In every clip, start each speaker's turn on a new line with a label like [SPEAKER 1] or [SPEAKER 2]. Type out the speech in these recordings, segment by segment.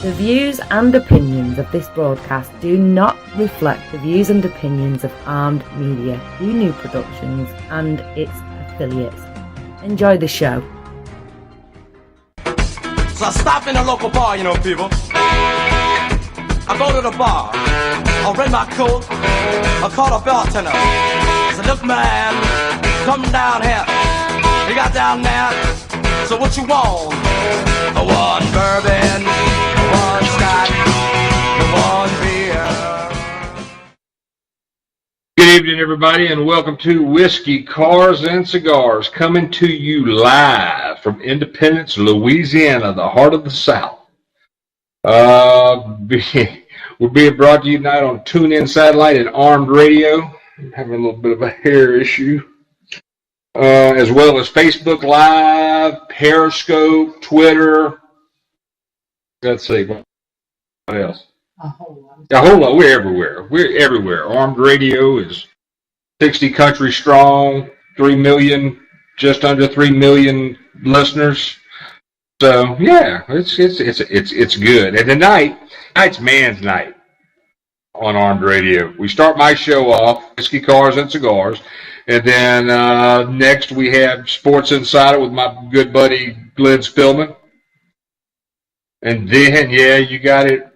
[SPEAKER 1] The views and opinions of this broadcast do not reflect the views and opinions of Armed Media, New Productions and its affiliates. Enjoy the show.
[SPEAKER 2] So I stop in a local bar, people. I go to the bar, I rent my coat, I call the bartender. I said, look man, come down here. You got down there, so what you want? One bourbon, one scotch, one beer.
[SPEAKER 3] Good evening, everybody, and welcome to Whiskey, Cars, and Cigars, coming to you live from Independence, Louisiana, the heart of the South. We're being brought to you tonight on TuneIn Satellite and Armed Radio. I'm having a little bit of a hair issue. As well as Facebook Live, Periscope, Twitter. Let's see, what else? A whole lot. We're everywhere. Armed Radio is 60 countries strong, 3 million, just under 3 million listeners. So yeah, it's good. And tonight's Man's Night on Armed Radio. We start my show off, Whiskey, Cars, and Cigars. And then next we have Sports Insider with my good buddy Glenn Spillman. And then, you got it,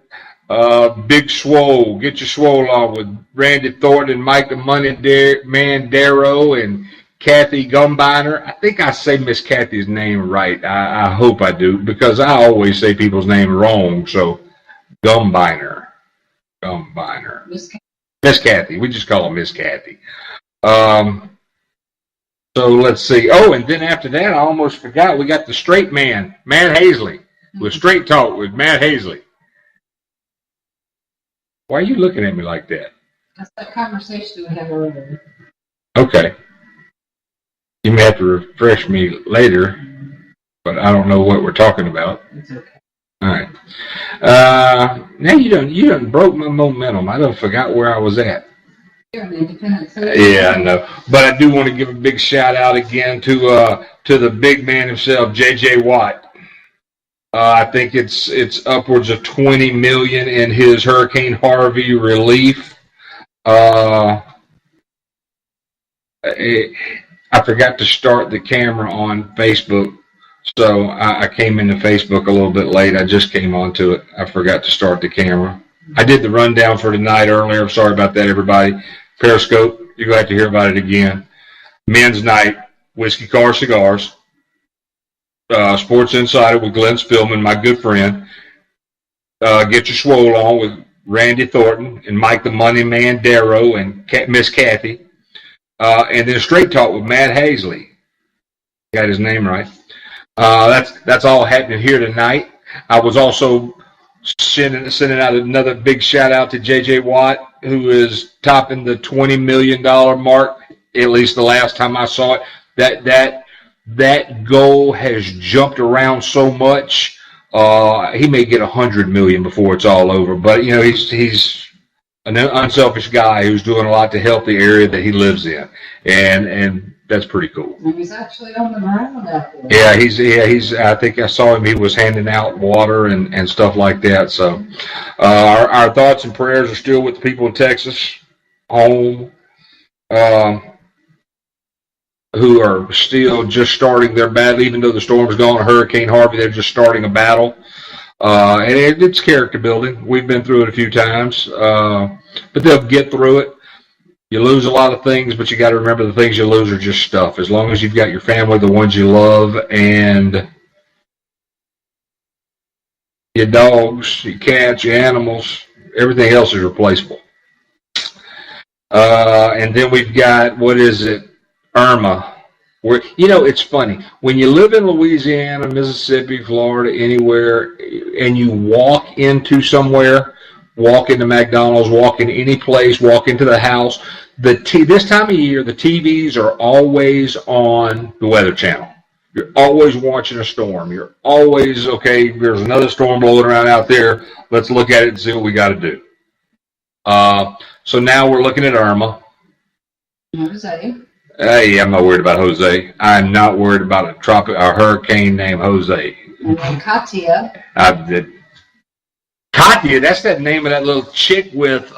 [SPEAKER 3] Big Swole. Get your swole on with Randy Thornton and Mike the Money Man Darrow and Kathy Gumbiner. I think I say Miss Kathy's name right. I hope I do, because I always say people's name wrong. So Gumbiner. Miss Kathy. We just call her Miss Kathy. So let's see. Oh, and then after that, I almost forgot. We got the straight man, Matt Hazley, with Straight Talk with Matt Hazley. Why are you looking at me like that?
[SPEAKER 4] That's that conversation we had earlier.
[SPEAKER 3] Okay. You may have to refresh me later, but I don't know what we're talking about.
[SPEAKER 4] It's okay.
[SPEAKER 3] All right. Now you done broke my momentum. I done forgot where I was at. Yeah, I know. But I do want to give a big shout out again to the big man himself, J.J. Watt. I think it's upwards of 20 million in his Hurricane Harvey relief. I forgot to start the camera on Facebook, so I came into Facebook a little bit late. I just came onto it. I forgot to start the camera. I did the rundown for tonight earlier. Sorry about that, everybody. Periscope, you're glad to hear about it again. Men's Night, Whiskey, Cars, Cigars. Sports Insider with Glenn Spillman, my good friend. Get your swole on with Randy Thornton and Mike the Money Man Darrow and Miss Kathy. And then Straight Talk with Matt Hazley. Got his name right. That's all happening here tonight. I was also sending out another big shout out to J.J. Watt, who is topping the $20 million mark, at least the last time I saw it. That goal has jumped around so much. He may get 100 million before it's all over, but he's an unselfish guy who's doing a lot to help the area that he lives in, and that's pretty cool.
[SPEAKER 4] And he's actually on the ground out there.
[SPEAKER 3] He's. I think I saw him. He was handing out water and stuff like that. So, our thoughts and prayers are still with the people in Texas, home, who are still just starting their battle. Even though the storm's gone, Hurricane Harvey, they're just starting a battle. And it's character building. We've been through it a few times, but they'll get through it. You lose a lot of things, but you got to remember the things you lose are just stuff. As long as you've got your family, the ones you love, and your dogs, your cats, your animals, everything else is replaceable. And then we've got, Irma. It's funny. When you live in Louisiana, Mississippi, Florida, anywhere, and you walk into somewhere, walk into McDonald's, walk into any place, walk into the house, this time of year, the TVs are always on the Weather Channel. You're always watching a storm. You're always, okay, there's another storm blowing around out there. Let's look at it and see what we got to do. So now we're looking at Irma.
[SPEAKER 4] Jose.
[SPEAKER 3] Hey, I'm not worried about Jose. I'm not worried about a hurricane named Jose.
[SPEAKER 4] And then Katia.
[SPEAKER 3] Katya, that's that name of that little chick with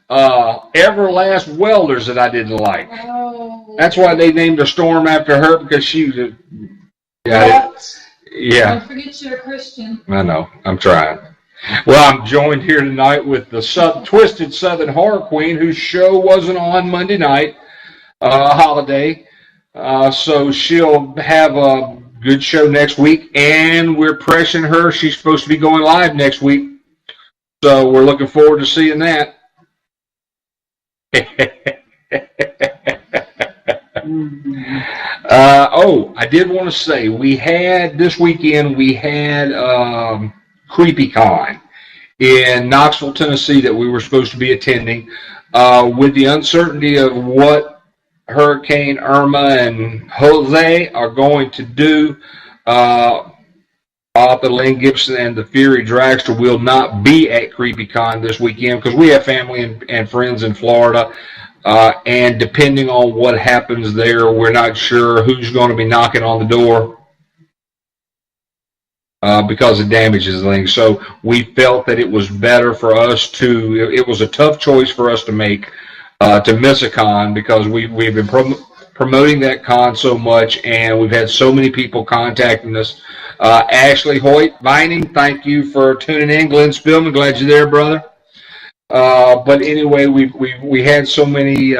[SPEAKER 3] Everlast welders that I didn't like.
[SPEAKER 4] Oh.
[SPEAKER 3] That's why they named the storm after her, because she was yeah.
[SPEAKER 4] Don't forget you're a Christian.
[SPEAKER 3] I know. I'm trying. Well, I'm joined here tonight with the Twisted Southern Horror Queen, whose show wasn't on Monday night, holiday. So she'll have a good show next week, and we're pressuring her. She's supposed to be going live next week. So we're looking forward to seeing that. I did want to say, this weekend we had CreepyCon in Knoxville, Tennessee, that we were supposed to be attending. With the uncertainty of what Hurricane Irma and Jose are going to do, Arthur Lynn Gibson and the Fury Dragster will not be at CreepyCon this weekend because we have family and friends in Florida. And depending on what happens there, we're not sure who's going to be knocking on the door because it damages things. So we felt that it was better for us it was a tough choice for us to make to miss a con because we've been promoting that con so much, and we've had so many people contacting us. Ashley Hoyt Vining, thank you for tuning in. Glenn Spillman, glad you're there, brother. But anyway, we had so many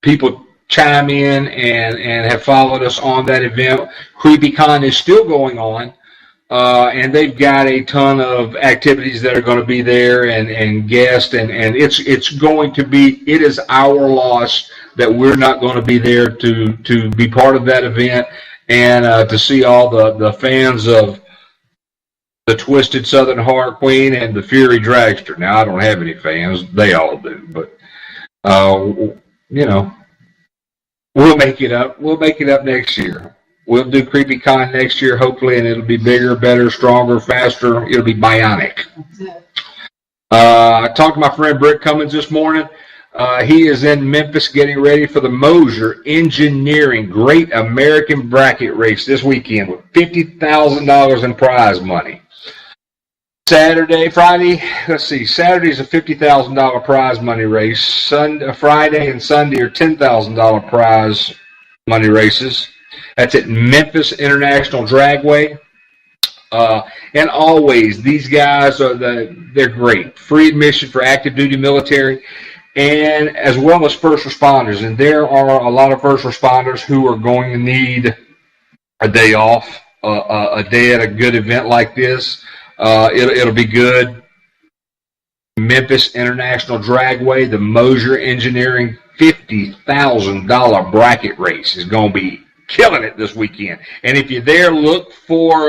[SPEAKER 3] people chime in and have followed us on that event. CreepyCon is still going on, and they've got a ton of activities that are going to be there and guests, and it's going to be. It is our loss that we're not going to be there to be part of that event and to see all the fans of the Twisted Southern Horror Queen and the Fury Dragster. Now, I don't have any fans. They all do. But, we'll make it up. We'll make it up next year. We'll do CreepyCon next year, hopefully, and it'll be bigger, better, stronger, faster. It'll be bionic. I talked to my friend Britt Cummins this morning. He is in Memphis getting ready for the Mosier Engineering Great American Bracket Race this weekend with $50,000 in prize money. Saturday's a $50,000 prize money race. Friday and Sunday are $10,000 prize money races. That's at Memphis International Dragway. And always, these guys they're great. Free admission for active duty military and as well as first responders. And there are a lot of first responders who are going to need a day off, a day at a good event like this. It'll be good. Memphis International Dragway, the Mosier Engineering $50,000 bracket race is going to be killing it this weekend. And if you're there, look for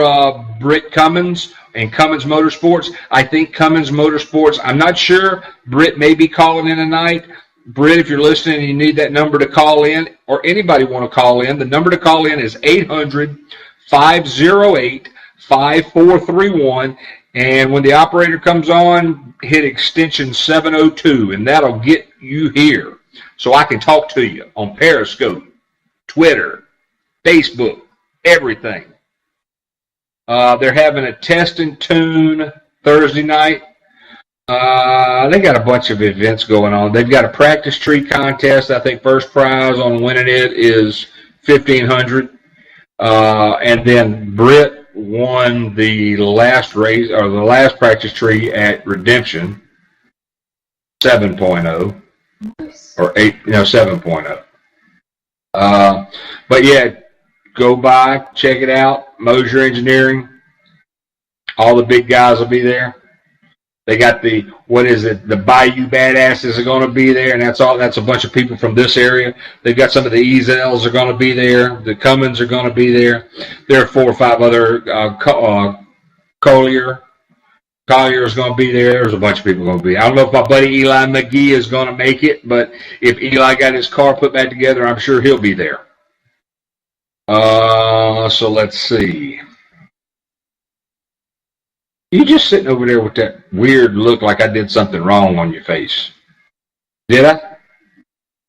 [SPEAKER 3] Britt Cummins and Cummins Motorsports. I think Cummins Motorsports, I'm not sure. Britt may be calling in tonight. Britt, if you're listening and you need that number to call in, or anybody want to call in, the number to call in is 800-508-5431. And when the operator comes on, hit extension 702, and that'll get you here so I can talk to you on Periscope, Twitter, Facebook, everything. They're having a test and tune Thursday night. They got a bunch of events going on. They've got a practice tree contest. I think first prize on winning it is $1,500. And then Britt won the last race or the last practice tree at Redemption 7.0 or 7.0. But yeah, go by, check it out. Mosier Engineering. All the big guys will be there. They got the Bayou Badasses are going to be there, and that's a bunch of people from this area. They've got some of the Ezels are going to be there. The Cummins are going to be there. There are 4 or 5 other, Collier is going to be there. There's a bunch of people going to be. I don't know if my buddy Eli McGee is going to make it, but if Eli got his car put back together, I'm sure he'll be there. So let's see. You just sitting over there with that weird look like I did something wrong on your face. Did I?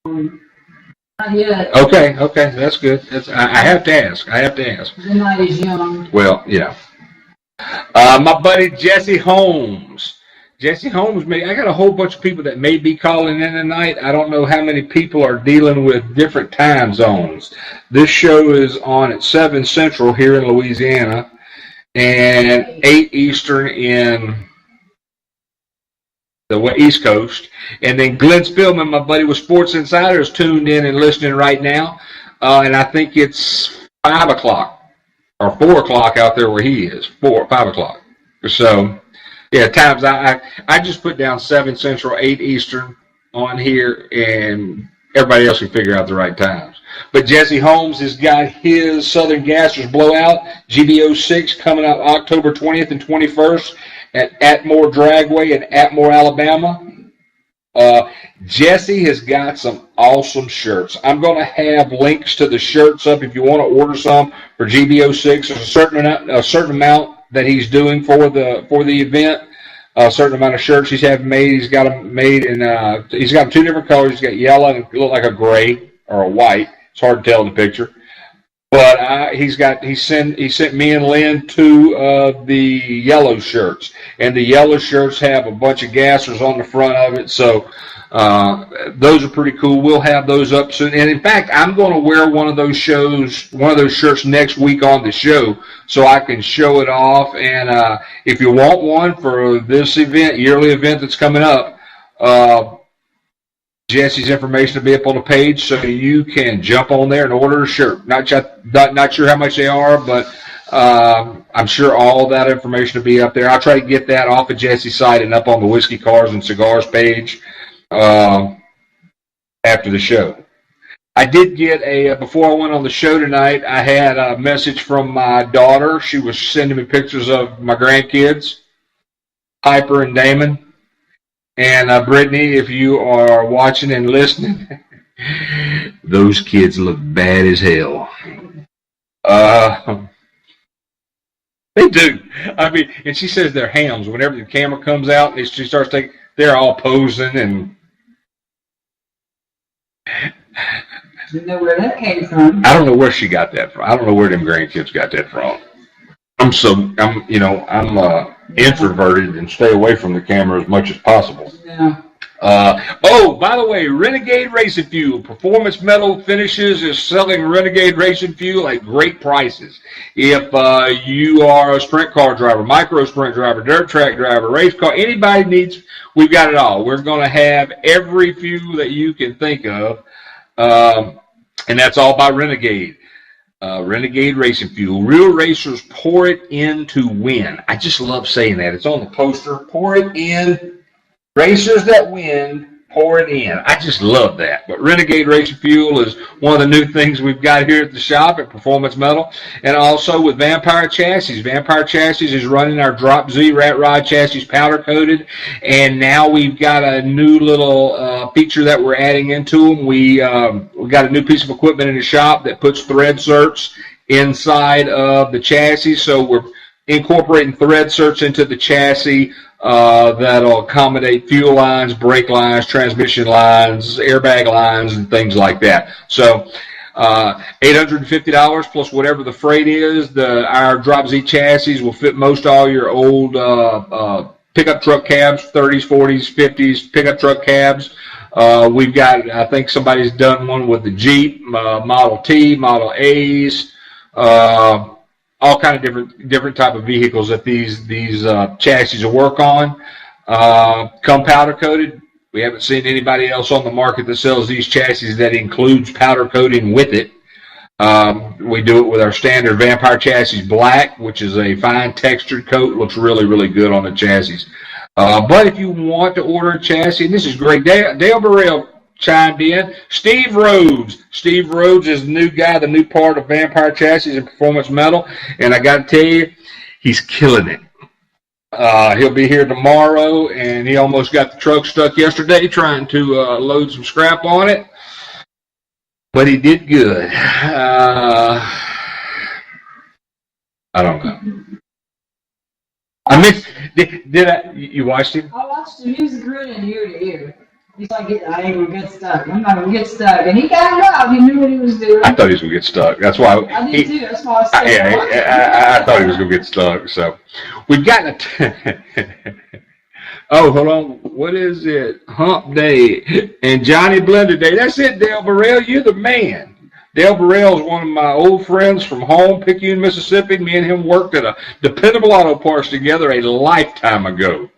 [SPEAKER 4] Not yet.
[SPEAKER 3] Okay, that's good. I have to ask.
[SPEAKER 4] The night is young.
[SPEAKER 3] Well, yeah. My buddy Jesse Holmes. Jesse Holmes, I got a whole bunch of people that may be calling in tonight. I don't know how many people are dealing with different time zones. This show is on at 7 Central here in Louisiana and 8 Eastern in the East Coast. And then Glenn Spillman, my buddy with Sports Insider, is tuned in and listening right now. And I think it's 5 o'clock or 4 o'clock out there where he is, 5 o'clock. So, yeah, times I just put down 7 Central, 8 Eastern on here, and everybody else can figure out the right times. But Jesse Holmes has got his Southern Gassers Blowout, GBO6, coming up October 20th and 21st at Atmore Dragway in Atmore, Alabama. Jesse has got some awesome shirts. I'm going to have links to the shirts up if you want to order some for GBO6. There's a certain amount that he's doing for the event. A certain amount of shirts he's having made. He's got them made in he's got 2 different colors. He's got yellow and it look like a gray or a white. It's hard to tell in the picture. But he sent me and Lynn 2 of the yellow shirts, and the yellow shirts have a bunch of gassers on the front of it. So those are pretty cool. We'll have those up soon. And in fact, I'm going to wear one of those shirts next week on the show, so I can show it off. And if you want one for this event, yearly event that's coming up, Jesse's information will be up on the page, so you can jump on there and order a shirt. Not sure how much they are, but I'm sure all that information will be up there. I'll try to get that off of Jesse's site and up on the Whiskey, Cars, and Cigars page after the show. I did get before I went on the show tonight, I had a message from my daughter. She was sending me pictures of my grandkids, Piper and Damon. And Brittany, if you are watching and listening, those kids look bad as hell. They do. I mean, and she says they're hams. Whenever the camera comes out, and she starts taking, they're all posing and.
[SPEAKER 4] Didn't know where that came from.
[SPEAKER 3] I don't know where she got that from. I don't know where them grandkids got that from. I'm introverted and stay away from the camera as much as possible.
[SPEAKER 4] Yeah.
[SPEAKER 3] By the way, Renegade Racing Fuel, Performance Metal Finishes is selling Renegade Racing Fuel at great prices. If you are a sprint car driver, micro sprint driver, dirt track driver, race car, anybody needs, we've got it all. We're going to have every fuel that you can think of, and that's all by Renegade. Renegade Racing Fuel. Real racers pour it in to win. I just love saying that. It's on the poster. Pour it in. Racers that win, pour it in. I just love that. But Renegade Racing Fuel is one of the new things we've got here at the shop at Performance Metal. And also with Vampire Chassis. Vampire Chassis is running our Drop Z Rat Rod chassis powder coated. And now we've got a new little feature that we're adding into them. We got a new piece of equipment in the shop that puts thread certs inside of the chassis. So we're incorporating thread certs into the chassis that'll accommodate fuel lines, brake lines, transmission lines, airbag lines, and things like that. So $850 plus whatever the freight is. Our Drop Z chassis will fit most all your old pickup truck cabs, 30s, 40s, 50s pickup truck cabs. We've got, I think somebody's done one with the Jeep, Model T, Model A's, all kind of different type of vehicles that these chassis will work on. Come powder coated. We haven't seen anybody else on the market that sells these chassis that includes powder coating with it. We do it with our standard Vampire Chassis Black, which is a fine textured coat. Looks really, really good on the chassis. But if you want to order a chassis, and this is great, Dale Burrell chimed in. Steve Rhodes is the new guy, the new part of Vampire Chassis and Performance Metal, and I got to tell you, he's killing it. He'll be here tomorrow, and he almost got the truck stuck yesterday trying to load some scrap on it, but he did good. I don't know. I missed. You watched him?
[SPEAKER 4] I watched him. He was grinning ear to ear. He's like, I ain't gonna get stuck. I'm not gonna get stuck. And he got it out. He knew what he was doing.
[SPEAKER 3] I thought he was going to get stuck. That's why.
[SPEAKER 4] I did too. That's why I was saying.
[SPEAKER 3] I thought he was going to get stuck. So we've got oh, hold on. What is it? Hump Day and Johnny Blender Day. That's it, Dale Burrell. You're the man. Dale Burrell is one of my old friends from home, Picayune, Mississippi. Me and him worked at a Dependable Auto Parts together a lifetime ago.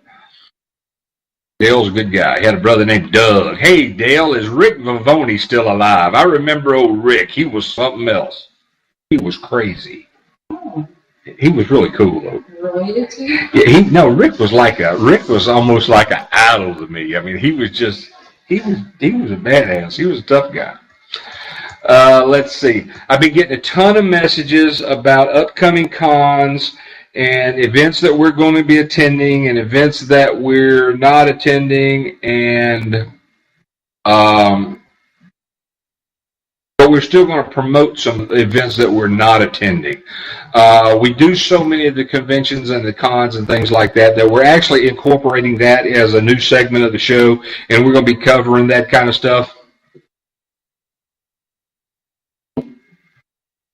[SPEAKER 3] Dale's a good guy. He had a brother named Doug. Hey, Dale, is Rick Vavoni still alive? I remember old Rick. He was something else. He was crazy.
[SPEAKER 4] Oh.
[SPEAKER 3] He was really cool, though.
[SPEAKER 4] Related to you?
[SPEAKER 3] Yeah, Rick was almost like an idol to me. I mean, he was a badass. He was a tough guy. Let's see. I've been getting a ton of messages about upcoming cons and events that we're going to be attending and events that we're not attending, and but we're still going to promote some events that we're not attending. We do so many of the conventions and the cons and things like that we're actually incorporating that as a new segment of the show, and we're going to be covering that kind of stuff.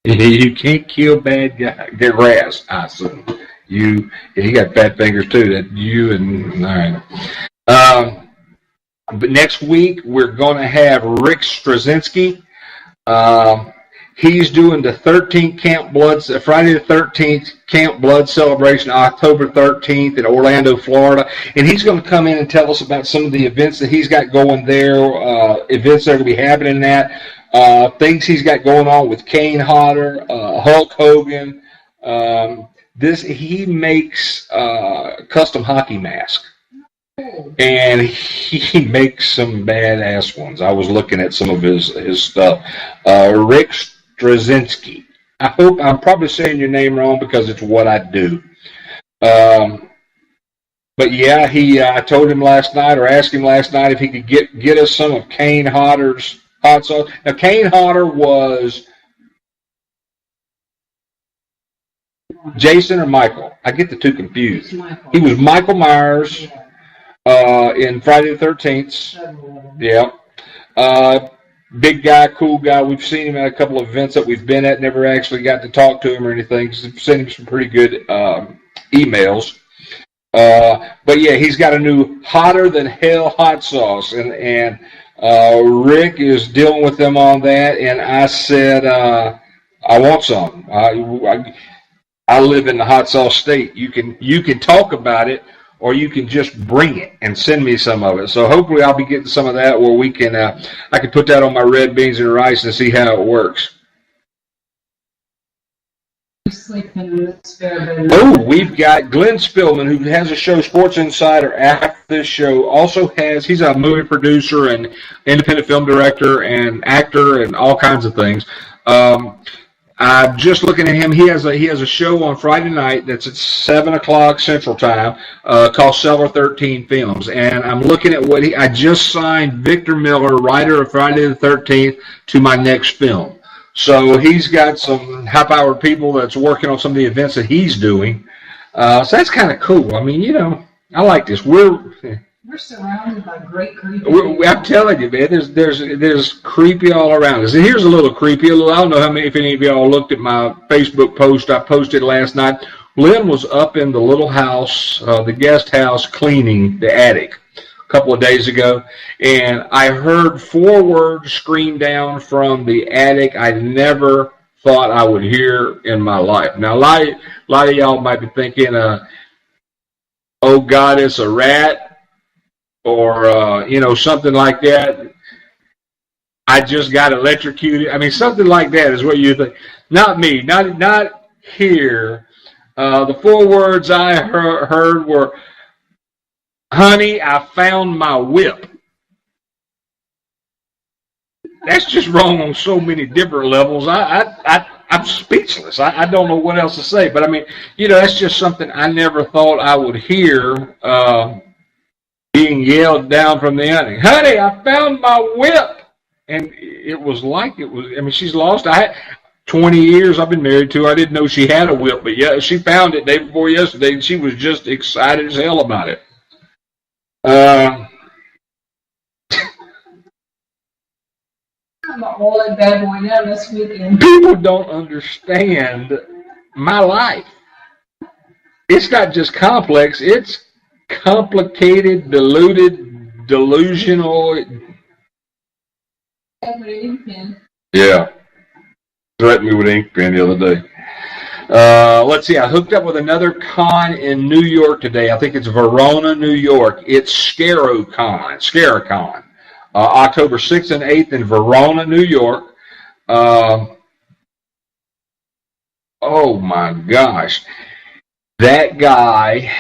[SPEAKER 3] You can't kill bad grass, I assume. You got fat fingers too. That you and all right. But next week we're going to have Rick Straczynski. He's doing the 13th Camp Blood, Friday the 13th Camp Blood celebration, October 13th in Orlando, Florida, and he's going to come in and tell us about some of the events that he's got going there, events that are going to be happening in that. Things he's got going on with Kane Hodder, Hulk Hogan. He makes custom hockey masks, and he makes some badass ones. I was looking at some of his stuff. Rick Straczynski. I hope I'm probably saying your name wrong because it's what I do. But yeah, I told him last night, or asked him last night, if he could get us some of Kane Hodder's hot sauce. Now, Kane Hodder was Jason or Michael? I get the two confused. He was Michael Myers in Friday the 13th. Yeah. Big guy, cool guy. We've seen him at a couple of events that we've been at. Never actually got to talk to him or anything. Sent him some pretty good emails. But yeah, he's got a new hotter than hell hot sauce, and Rick is dealing with them on that. And I said, I want some. I live in the hot sauce state. You can talk about it, or you can just bring it and send me some of it. So hopefully I'll be getting some of that where we can I can put that on my red beans and rice and see how it works. Oh, we've got Glenn Spillman, who has a show, Sports Insider, after this show. Also he's a movie producer and independent film director and actor and all kinds of things. I'm just looking at him. He has a show on Friday night that's at 7 o'clock Central Time called Cellar 13 Films. And I'm looking at I just signed Victor Miller, writer of Friday the 13th, to my next film. So he's got some high-powered people that's working on some of the events that he's doing. So that's kind of cool. I mean, I like this. We're
[SPEAKER 4] surrounded by great creepy.
[SPEAKER 3] I'm telling you, man, there's creepy all around us. And here's a little creepy. I don't know if any of y'all looked at my Facebook post I posted last night. Lynn was up in the little house, the guest house, cleaning the attic a couple of days ago, and I heard 4 words scream down from the attic I never thought I would hear in my life. Now, a lot of y'all might be thinking, oh God, it's a rat, or something like that. I just got electrocuted. I mean, something like that is what you think. Not me, not here. The 4 words I heard were, honey, I found my whip. That's just wrong on so many different levels. I'm speechless. I don't know what else to say. But, I mean, that's just something I never thought I would hear being yelled down from the attic. Honey, I found my whip. And it was, she's lost. 20 years I've been married to her. I didn't know she had a whip. But, yeah, she found it day before yesterday, and she was just excited as hell about it.
[SPEAKER 4] I'm an old bad boy now this weekend.
[SPEAKER 3] People don't understand my life. It's not just complex, it's complicated, diluted, delusional. Yeah. Threatened me with an ink pen the other day. Let's see, I hooked up with another con in New York today. I think it's Verona, New York. It's Scaricon. October 6th and 8th in Verona, New York. Oh my gosh. That guy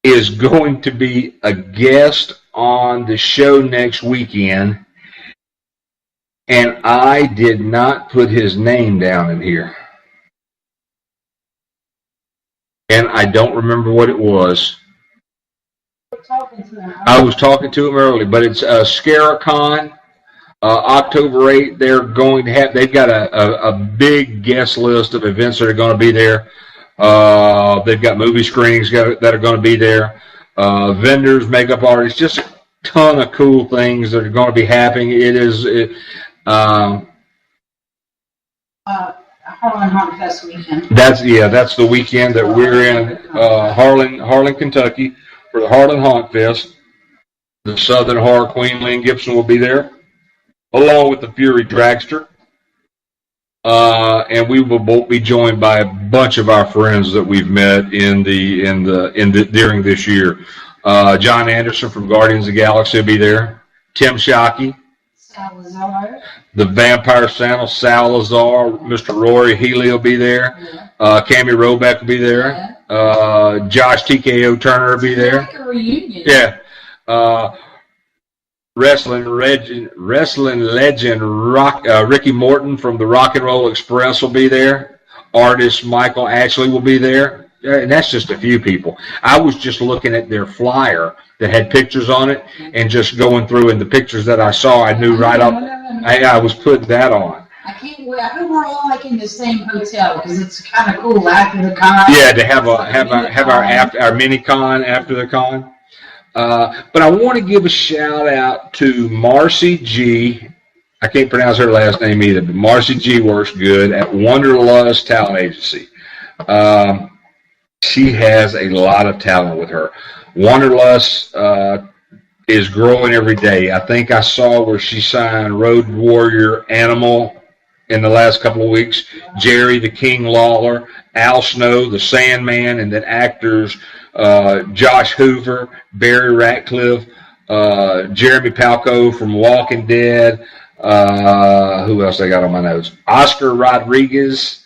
[SPEAKER 3] is going to be a guest on the show next weekend, and I did not put his name down in here. And I don't remember what it was. I was talking to him early, but it's Scaricon, October 8th. They're going to have, they've got a big guest list of events that are going to be there. They've got movie screenings that are going to be there. Vendors, makeup artists, just a ton of cool things that are going to be happening. It is,
[SPEAKER 4] Harlan Haunt Fest weekend.
[SPEAKER 3] That's the weekend that we're in Harlan, Kentucky for the Harlan Haunt Fest. The Southern Horror Queen Lynn Gibson will be there, along with the Fury Dragster, and we will both be joined by a bunch of our friends that we've met during this year. John Anderson from Guardians of the Galaxy will be there. Tim Shockey.
[SPEAKER 4] Salazar.
[SPEAKER 3] The Vampire Santa, Salazar, Mr. Rory Healy will be there. Cammie Roback will be there. Josh TKO Turner will be there.
[SPEAKER 4] Like a reunion.
[SPEAKER 3] Yeah. Wrestling legend Ricky Morton from the Rock and Roll Express will be there. Artist Michael Ashley will be there. And that's just a few people. I was just looking at their flyer that had pictures on it and just going through, and the pictures that I saw, I knew right off. I was putting that on.
[SPEAKER 4] I can't wait. I hope we're all like in the same hotel because it's kind of cool after the con.
[SPEAKER 3] Yeah, to have our mini con after the con. But I want to give a shout out to Marcy G. I can't pronounce her last name either, but Marcy G works good at Wanderlust Talent Agency. She has a lot of talent with her. Wanderlust is growing every day. I think I saw where she signed Road Warrior Animal in the last couple of weeks. Jerry the King Lawler, Al Snow, the Sandman, and then actors Josh Hoover, Barry Ratcliffe, Jeremy Palco from Walking Dead. Who else I got on my notes? Oscar Rodriguez,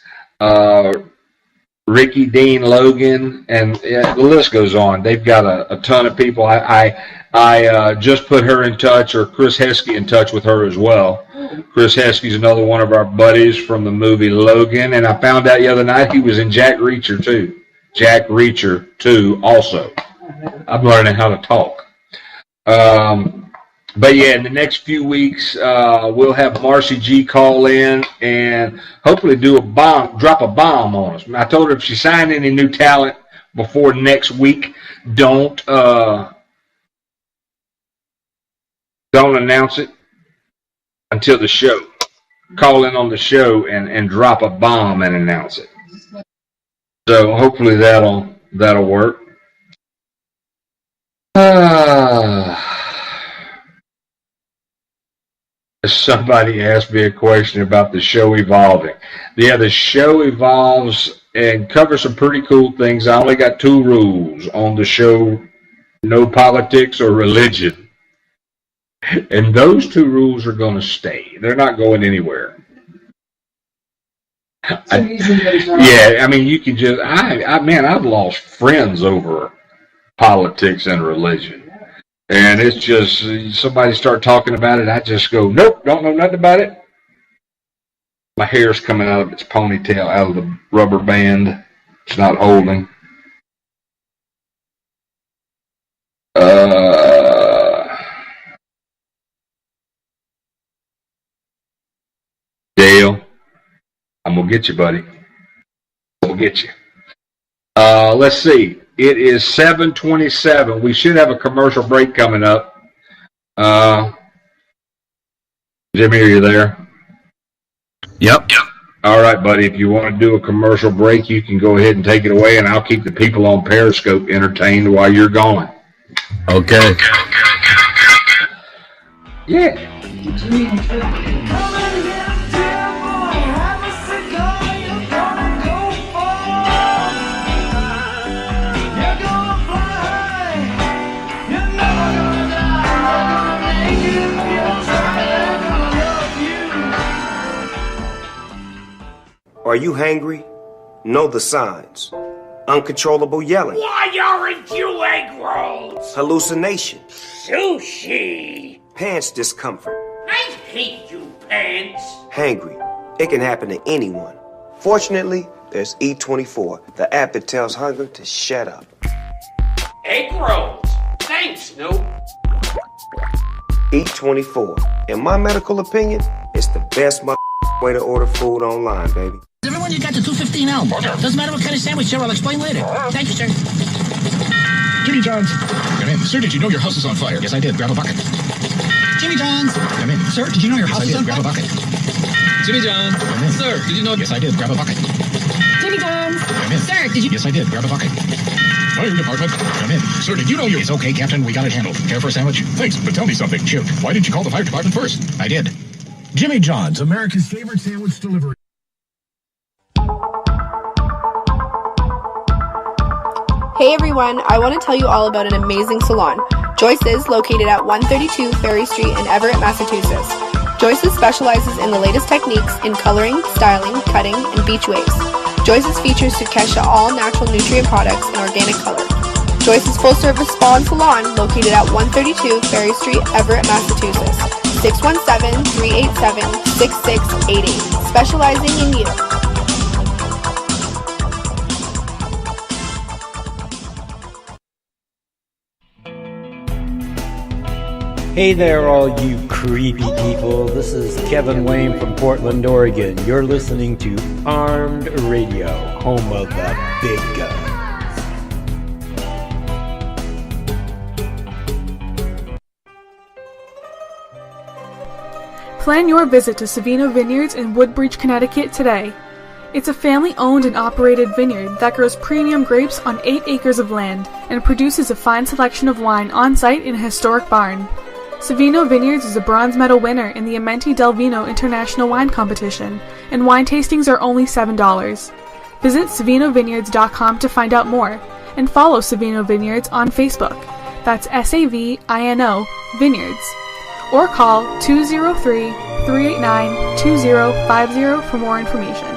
[SPEAKER 3] Ricky Dean Logan, and the list goes on. They've got a ton of people. I just put her in touch, or Chris Heskey in touch with her as well. Chris Heskey's another one of our buddies from the movie Logan, and I found out the other night he was in Jack Reacher 2. Jack Reacher 2 also. I'm learning how to talk. But yeah, in the next few weeks, we'll have Marcy G call in and hopefully drop a bomb on us. I told her if she signed any new talent before next week, don't announce it until the show. Call in on the show and drop a bomb and announce it. So hopefully that'll work. Somebody asked me a question about the show evolving. Yeah, the show evolves and covers some pretty cool things. I only got 2 rules on the show: no politics or religion. And those 2 rules are going to stay. They're not going anywhere. Yeah, I mean, you can just, I've lost friends over politics and religion. And it's just, somebody start talking about it, I just go, nope, don't know nothing about it. My hair's coming out of its ponytail, out of the rubber band. It's not holding. Dale, I'm going to get you, buddy. I'm going to get you. Let's see. It is 7:27. We should have a commercial break coming up. Jimmy, are you there?
[SPEAKER 5] Yep.
[SPEAKER 3] All right, buddy. If you want to do a commercial break, you can go ahead and take it away, and I'll keep the people on Periscope entertained while you're gone.
[SPEAKER 5] Okay.
[SPEAKER 3] Yeah.
[SPEAKER 6] Are you hangry? Know the signs. Uncontrollable yelling.
[SPEAKER 7] Why aren't you egg rolls?
[SPEAKER 6] Hallucination.
[SPEAKER 7] Sushi.
[SPEAKER 6] Pants discomfort.
[SPEAKER 7] I hate you, pants.
[SPEAKER 6] Hangry. It can happen to anyone. Fortunately, there's E24, the app that tells hunger to shut up.
[SPEAKER 7] Egg rolls. Thanks, Snoop.
[SPEAKER 6] E24. In my medical opinion, it's the best way to order food online, baby.
[SPEAKER 8] Everyone, you got the 215 Elm. Doesn't matter what kind of sandwich, sir. I'll explain later. Thank you, sir.
[SPEAKER 9] Jimmy John's. Come in. Sir, did you know your house is on fire? Yes, I did. Grab a bucket.
[SPEAKER 8] Jimmy John's.
[SPEAKER 9] Come in.
[SPEAKER 8] Sir, did you know your house is on
[SPEAKER 9] fire? Grab a bucket. Jimmy John's. Come in. Sir, did you know? Yes, I did. Grab a bucket.
[SPEAKER 8] Jimmy John's.
[SPEAKER 9] Come in.
[SPEAKER 8] Sir, did you?
[SPEAKER 9] Yes, I did. Grab a bucket. Fire department. Come in. Sir, did you know you? It's okay, Captain. We got it handled. Care for a sandwich? Thanks, but tell me something. Shoot. Why didn't you call the fire department first? I did. Jimmy John's, America's favorite sandwich delivery.
[SPEAKER 10] Hey everyone, I want to tell you all about an amazing salon, Joyce's, located at 132 Ferry Street in Everett, Massachusetts. Joyce's specializes in the latest techniques in coloring, styling, cutting, and beach waves. Joyce's features Takesha all-natural nutrient products and organic color. Joyce's full-service spa and salon, located at 132 Ferry Street, Everett, Massachusetts. 617-387-6688, specializing in you.
[SPEAKER 11] Hey there, all you creepy people. This is Kevin Wayne from Portland, Oregon. You're listening to Armed Radio, home of the big guns.
[SPEAKER 12] Plan your visit to Savino Vineyards in Woodbridge, Connecticut today. It's a family-owned and operated vineyard that grows premium grapes on 8 acres of land and produces a fine selection of wine on-site in a historic barn. Savino Vineyards is a bronze medal winner in the Amenti del Vino International Wine Competition, and wine tastings are only $7. Visit SavinoVineyards.com to find out more, and follow Savino Vineyards on Facebook. That's SAVINO Vineyards. Or call 203-389-2050 for more information.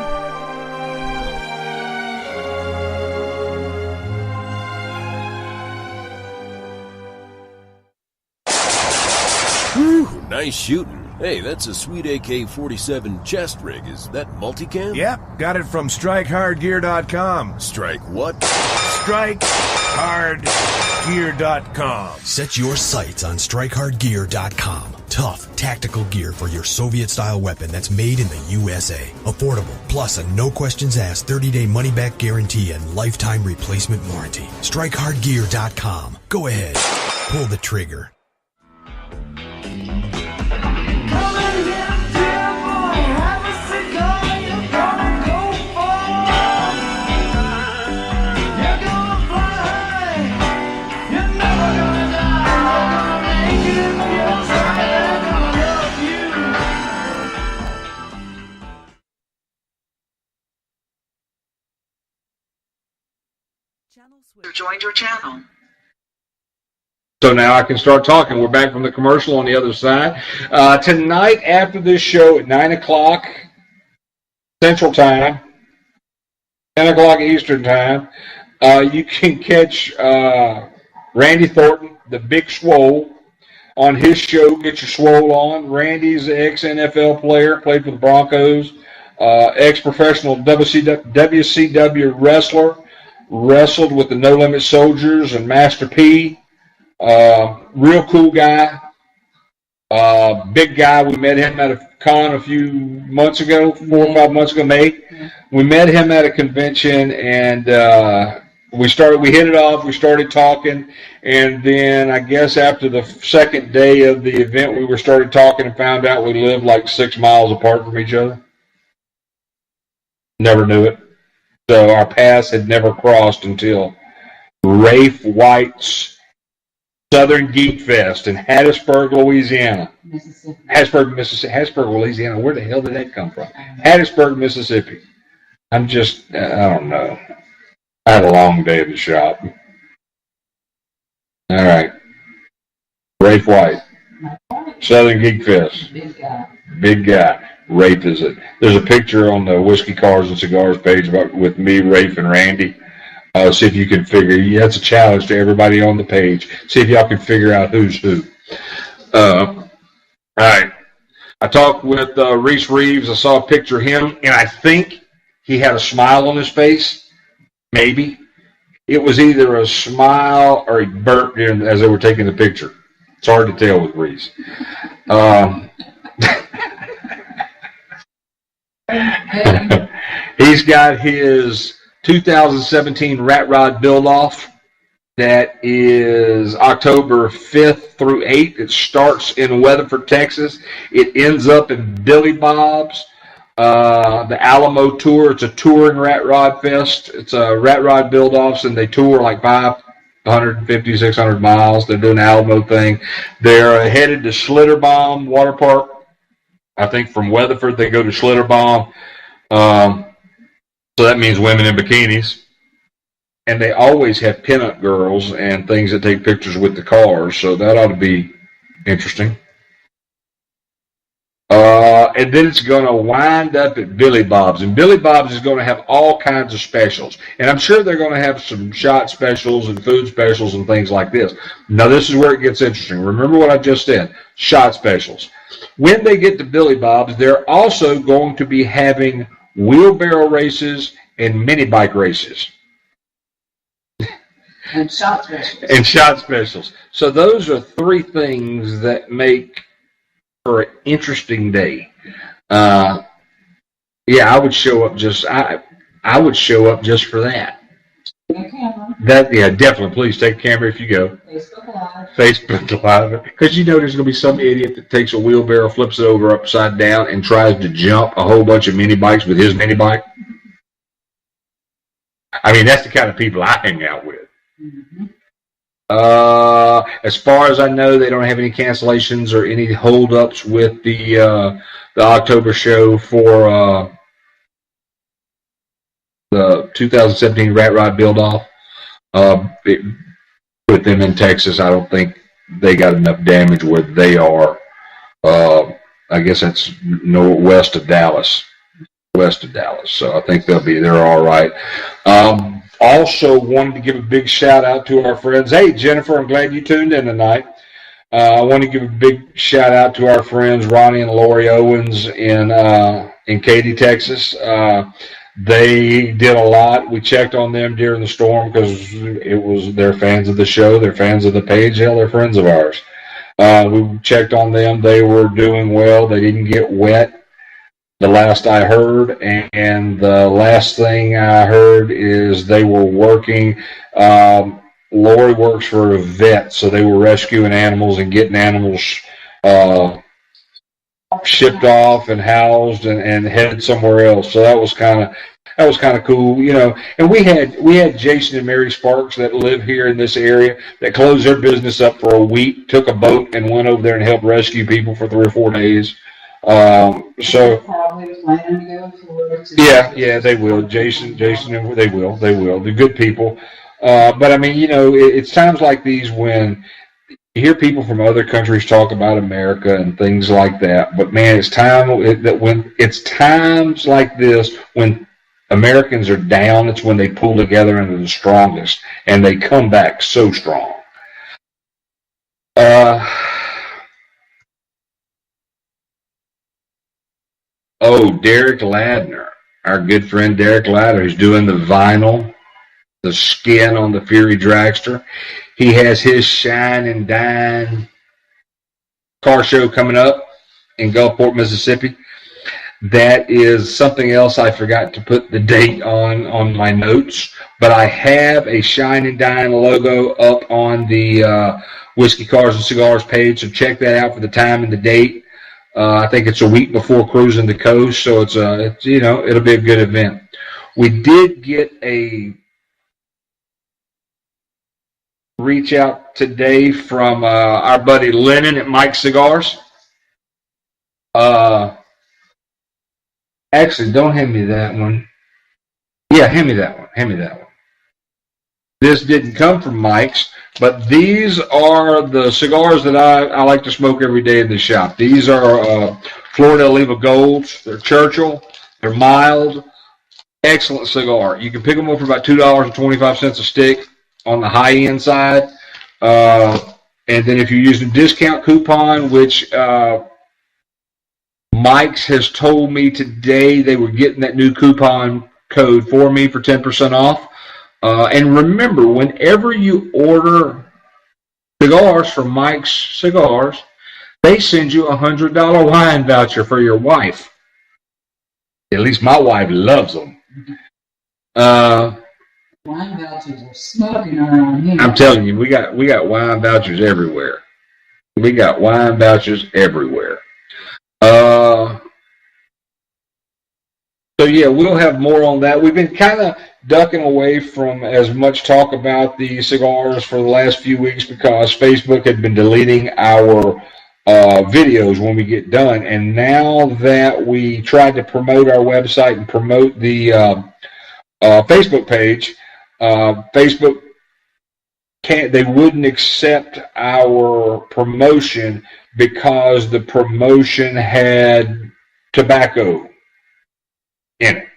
[SPEAKER 13] Nice shooting. Hey, that's a sweet AK-47 chest rig. Is that multicam?
[SPEAKER 14] Yep, got it from StrikeHardGear.com.
[SPEAKER 13] Strike what?
[SPEAKER 14] StrikeHardGear.com.
[SPEAKER 15] Set your sights on StrikeHardGear.com. Tough, tactical gear for your Soviet-style weapon that's made in the USA. Affordable, plus a no-questions-asked 30-day money-back guarantee and lifetime replacement warranty. StrikeHardGear.com. Go ahead. Pull the trigger.
[SPEAKER 16] Joined your channel.
[SPEAKER 3] So now I can start talking. We're back from the commercial on the other side. Tonight after this show at 9 o'clock Central Time, 10 o'clock Eastern Time, you can catch Randy Thornton, the Big Swole, on his show, Get Your Swole On. Randy's an ex-NFL player, played for the Broncos, ex-professional WCW wrestler, wrestled with the No Limit Soldiers and Master P. Real cool guy. Big guy. We met him at a con a few months ago, 4 or 5 months ago, May. We met him at a convention, and we hit it off, we started talking, and then I guess after the second day of the event, we started talking and found out we lived like 6 miles apart from each other. Never knew it. So our paths had never crossed until Rafe White's Southern Geek Fest in Hattiesburg, Louisiana. Hattiesburg, Louisiana. Where the hell did that come from? Hattiesburg, Mississippi. I don't know. I had a long day at the shop. All right. Rafe White. Southern Geek Fest. Big guy. Rafe is it. There's a picture on the Whiskey, Cars, and Cigars page with me, Rafe, and Randy. See if you can that's a challenge to everybody on the page. See if y'all can figure out who's who. All right. I talked with Reese Reeves. I saw a picture of him, and I think he had a smile on his face. Maybe. It was either a smile or he burped as they were taking the picture. It's hard to tell with Reese. He's got his 2017 Rat Rod build-off that is October 5th through 8th. It starts in Weatherford, Texas. It ends up in Billy Bob's. The Alamo Tour. It's a touring Rat Rod Fest. It's a Rat Rod build-offs, and they tour like 550, 600 miles. They're doing the Alamo thing. They're headed to Schlitterbahn Water Park. I think from Weatherford they go to Schlitterbahn. So that means women in bikinis. And they always have pinup girls and things that take pictures with the cars, so that ought to be interesting. And then it's going to wind up at Billy Bob's. And Billy Bob's is going to have all kinds of specials. And I'm sure they're going to have some shot specials and food specials and things like this. Now, this is where it gets interesting. Remember what I just said, shot specials. When they get to Billy Bob's, they're also going to be having wheelbarrow races and mini bike races.
[SPEAKER 4] And shot specials.
[SPEAKER 3] And shot specials. So those are three things that make for an interesting day. I would show up I would show up just for that.
[SPEAKER 4] Take a camera.
[SPEAKER 3] Definitely. Please take a camera if you go.
[SPEAKER 4] Facebook
[SPEAKER 3] Live. Because there's going to be some idiot that takes a wheelbarrow, flips it over upside down, and tries to jump a whole bunch of mini bikes with his mini bike. I mean, that's the kind of people I hang out with.
[SPEAKER 4] Mm-hmm.
[SPEAKER 3] As far as I know, they don't have any cancellations or any holdups with the October show for the 2017 Rat Rod build-off. With them in Texas, I don't think they got enough damage where they are. I guess that's west of Dallas. So I think they're all right. Also wanted to give a big shout out to our friends. Hey, Jennifer, I'm glad you tuned in tonight. I want to give a big shout out to our friends Ronnie and Lori Owens in Katy, Texas. They did a lot. We checked on them during the storm because they're fans of the show, they're fans of the page, hell, they're friends of ours. We checked on them. They were doing well. They didn't get wet. The last I heard, and the last thing I heard is they were working. Lori works for a vet, so they were rescuing animals and getting animals shipped off and housed and headed somewhere else. So that was kind of cool, And we had Jason and Mary Sparks that live here in this area that closed their business up for a week, took a boat and went over there and helped rescue people for 3 or 4 days. They will. Jason, they will. They're good people. But I mean, it's times like these when you hear people from other countries talk about America and things like that. But man, it's times like this when Americans are down, it's when they pull together and are the strongest, and they come back so strong. Derek Ladner, our good friend Derek Ladner, who's doing the vinyl, the skin on the Fury Dragster. He has his Shine and Dine car show coming up in Gulfport, Mississippi. That is something else I forgot to put the date on my notes, but I have a Shine and Dine logo up on the Whiskey, Cars, and Cigars page, so check that out for the time and the date. I think it's a week before Cruising the Coast, so it's it'll be a good event. We did get a reach out today from our buddy Lennon at Mike's Cigars. Actually, don't hand me that one. Yeah, hand me that one. This didn't come from Mike's, but these are the cigars that I like to smoke every day in the shop. These are Florida Oliva Golds. They're Churchill. They're mild. Excellent cigar. You can pick them up for about $2.25 a stick on the high-end side. And then if you use the discount coupon, which Mike's has told me today they were getting that new coupon code for me for 10% off. And remember, whenever you order cigars from Mike's Cigars, they send you a $100 wine voucher for your wife. At least my wife loves them.
[SPEAKER 4] Wine vouchers are smoking around here.
[SPEAKER 3] I'm telling you, we got wine vouchers everywhere. We got wine vouchers everywhere. So yeah, we'll have more on that. We've been kind of ducking away from as much talk about the cigars for the last few weeks because Facebook had been deleting our videos when we get done. And now that we tried to promote our website and promote the Facebook page, Facebook they wouldn't accept our promotion because the promotion had tobacco in it.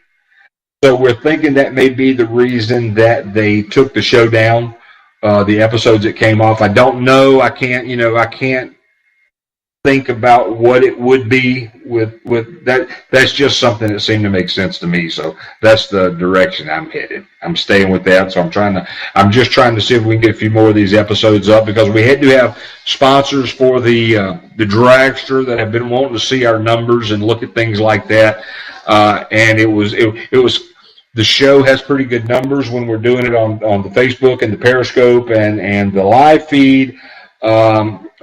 [SPEAKER 3] So we're thinking that may be the reason that they took the show down, the episodes that came off. I don't know. I can't think about what it would be with that. That's just something that seemed to make sense to me. So that's the direction I'm headed. I'm staying with that. So I'm just trying to see if we can get a few more of these episodes up because we had to have sponsors for the dragster that have been wanting to see our numbers and look at things like that. And it was the show has pretty good numbers when we're doing it on the Facebook and the Periscope and the live feed.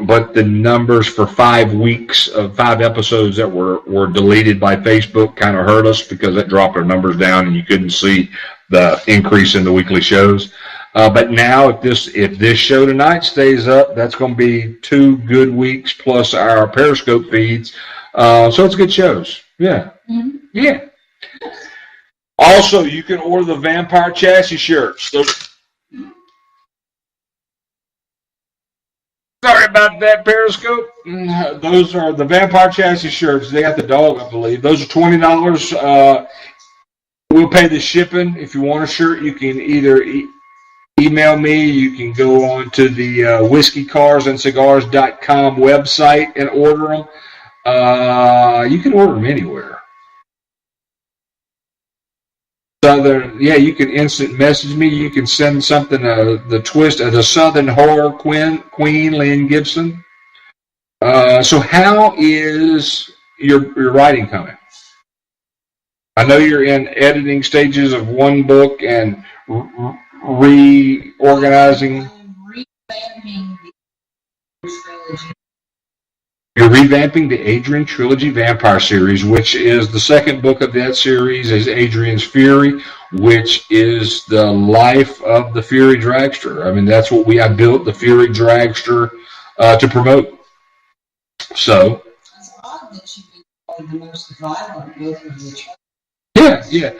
[SPEAKER 3] But the numbers for 5 weeks of 5 episodes that were deleted by Facebook kind of hurt us because it dropped our numbers down and you couldn't see the increase in the weekly shows. But now if this show tonight stays up, that's going to be 2 good weeks plus our Periscope feeds. So it's good shows. Yeah. Mm-hmm. Yeah. Also, you can order the Vampire Chassis shirts. Sorry about that, Periscope. Those are the Vampire Chassis shirts. They got the dog, I believe. Those are $20. We'll pay the shipping. If you want a shirt, you can either email me. You can go on to the whiskeycarsandcigars.com website and order them. You can order them anywhere. You can instant message me. You can send something, the twist of the Southern Horror Queen, Lynn Gibson. So how is your writing coming? I know you're in editing stages of one book and reorganizing. You're revamping the Adrian Trilogy Vampire series, which is the second book of that series is Adrian's Fury, which is the life of the Fury Dragster. I mean, that's what I built the Fury Dragster to promote. So.
[SPEAKER 4] It's odd that you've been the most violent book of the trilogy.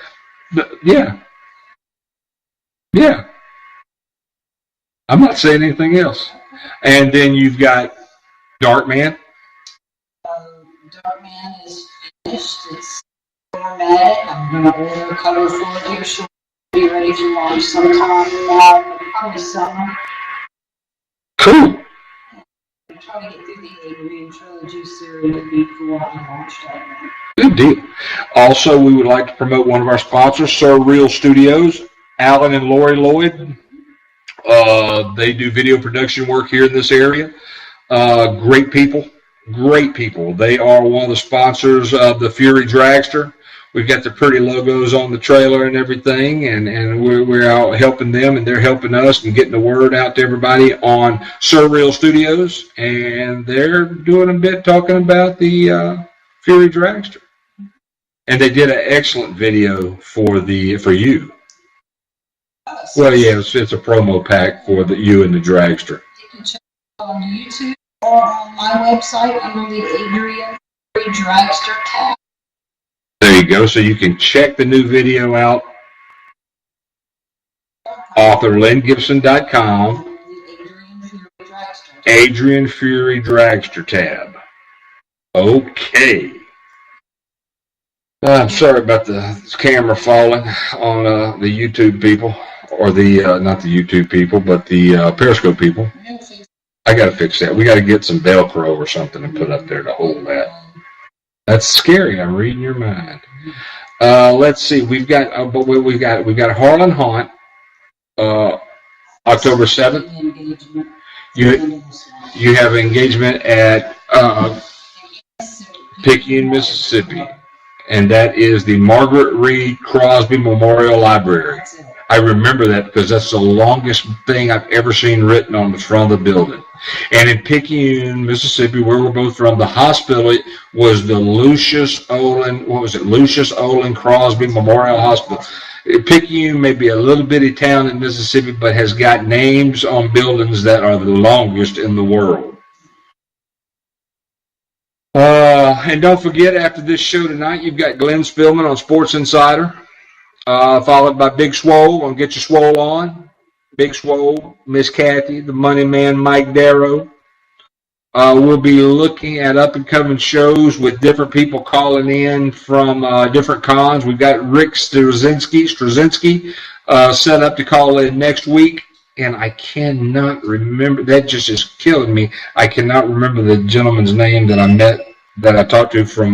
[SPEAKER 3] Yeah. I'm not saying anything else. And then you've got Darkman.
[SPEAKER 4] Darkman is finished. It's formatted. I'm going to order a cover for it here. She'll be ready to launch sometime probably summer.
[SPEAKER 3] Cool.
[SPEAKER 4] I'm trying to get through the Adrian Trilogy series before I launch Darkman.
[SPEAKER 3] Good deal. Also, we would like to promote one of our sponsors, Sir Real Studios, Alan and Lori Lloyd. They do video production work here in this area. Great people. great people. They are one of the sponsors of the Fury Dragster. We've got the pretty logos on the trailer and everything, and we're out helping them, and they're helping us and getting the word out to everybody on Surreal Studios, and they're doing a bit talking about the Fury Dragster. And they did an excellent video for you. Well, yeah, it's a promo pack for you and the Dragster.
[SPEAKER 4] You can check it out on YouTube or on my website under the Adrian Dragster tab.
[SPEAKER 3] There you go. So you can check the new video out. Author LynnGibson.com. Adrian Fury Dragster tab. Okay. I'm sorry about the camera falling on the YouTube people, or the not the YouTube people, but the Periscope people. I got to fix that. We got to get some Velcro or something and put up there to hold that. That's scary. I'm reading your mind. Let's see. We've got Harlan Haunt, October 7th. You have an engagement at Picayune, Mississippi. And that is the Margaret Reed Crosby Memorial Library. I remember that because that's the longest thing I've ever seen written on the front of the building. And in Picayune, Mississippi, where we're both from, the hospital was the Lucius Olin Crosby Memorial Hospital. Picayune may be a little bitty town in Mississippi, but has got names on buildings that are the longest in the world. And don't forget, after this show tonight, you've got Glenn Spillman on Sports Insider, followed by Big Swole on Get Your Swole On. Big Swole, Miss Kathy, the Money Man, Mike Darrow. We'll be looking at up-and-coming shows with different people calling in from different cons. We've got Rick Straczynski set up to call in next week. And I cannot remember. That just is killing me. I cannot remember the gentleman's name that I talked to from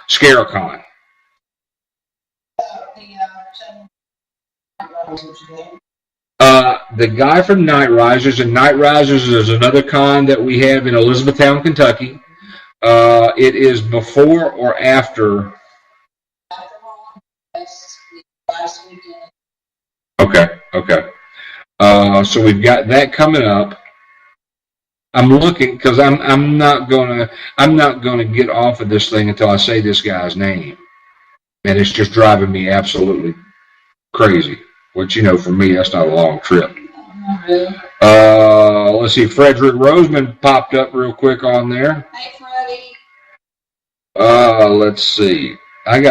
[SPEAKER 3] Scaricon. The guy from Night Risers, and Night Risers is another con that we have in Elizabethtown, Kentucky. It is before or after. Okay. So we've got that coming up. I'm looking because I'm not gonna get off of this thing until I say this guy's name, and it's just driving me absolutely crazy. Which, for me, that's not a long trip. Let's see, Frederick Roseman popped up real quick on there.
[SPEAKER 4] Hey, Freddie.
[SPEAKER 3] Let's see. I've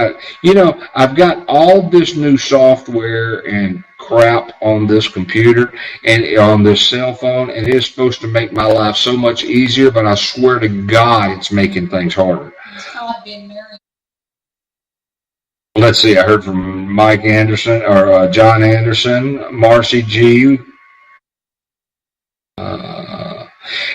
[SPEAKER 3] got all this new software and crap on this computer and on this cell phone, and it's supposed to make my life so much easier, but I swear to God, it's making things harder.
[SPEAKER 4] It's kind of like being married.
[SPEAKER 3] Let's see, I heard from Mike Anderson, or John Anderson, Marcy G.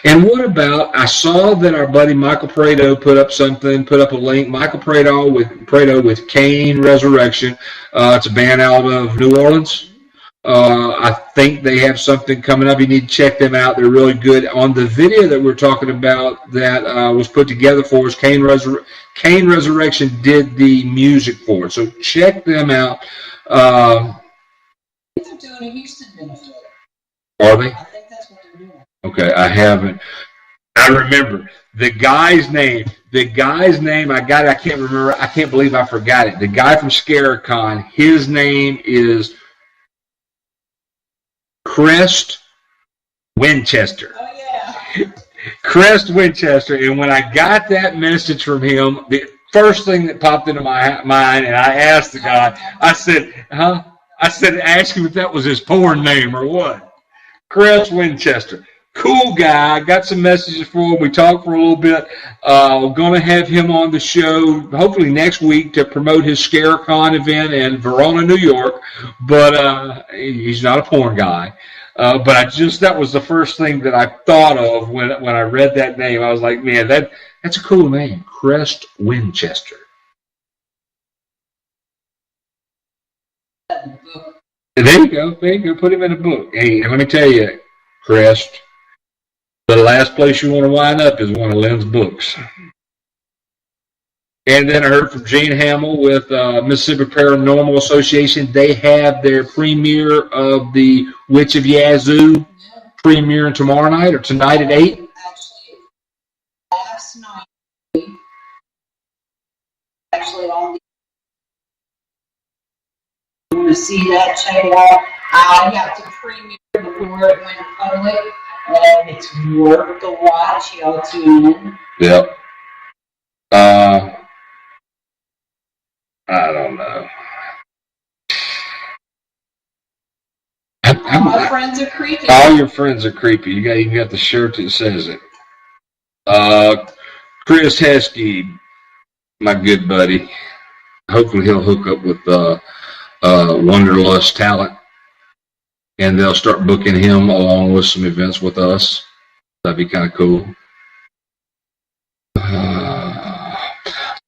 [SPEAKER 3] And what about, I saw that our buddy Michael Prado put up a link. Michael Prado with Cain Resurrection. It's a band out of New Orleans. I think they have something coming up. You need to check them out. They're really good. On the video that we're talking about that was put together for us, Cain Resurrection did the music for it. So check them out.
[SPEAKER 4] They're doing a Houston benefit.
[SPEAKER 3] Are they?
[SPEAKER 4] I think that's what they're doing.
[SPEAKER 3] Okay, I haven't. I remember the guy's name. I got it. I can't remember. I can't believe I forgot it. The guy from Scaricon, his name is Crest Winchester.
[SPEAKER 4] Oh, yeah.
[SPEAKER 3] Crest Winchester. And when I got that message from him, the first thing that popped into my mind, and I asked the guy, I said, ask him if that was his porn name or what. Crest Winchester. Cool guy. I got some messages for him. We talked for a little bit. We're going to have him on the show hopefully next week to promote his Scaricon event in Verona, New York. But he's not a porn guy. But that was the first thing that I thought of when I read that name. I was like, man, that's a cool name. Crest Winchester. There you go. Put him in a book. Hey, let me tell you, Crest, The last place you want to wind up is one of Lynn's books. And then I heard from Gene Hamill with Mississippi Paranormal Association. They have their premiere of the Witch of Yazoo premiering tomorrow night or tonight at 8.
[SPEAKER 4] Last night, actually on the, you want to see that, check it out. I got to premiere before it went public, and it's worth the watch. Y'all tune in.
[SPEAKER 3] Yep. I don't know.
[SPEAKER 4] All my friends are creepy.
[SPEAKER 3] All your friends are creepy. You got the shirt that says it. Chris Heskey, my good buddy. Hopefully he'll hook up with Wanderlust Talent, and they'll start booking him along with some events with us. That'd be kind of cool.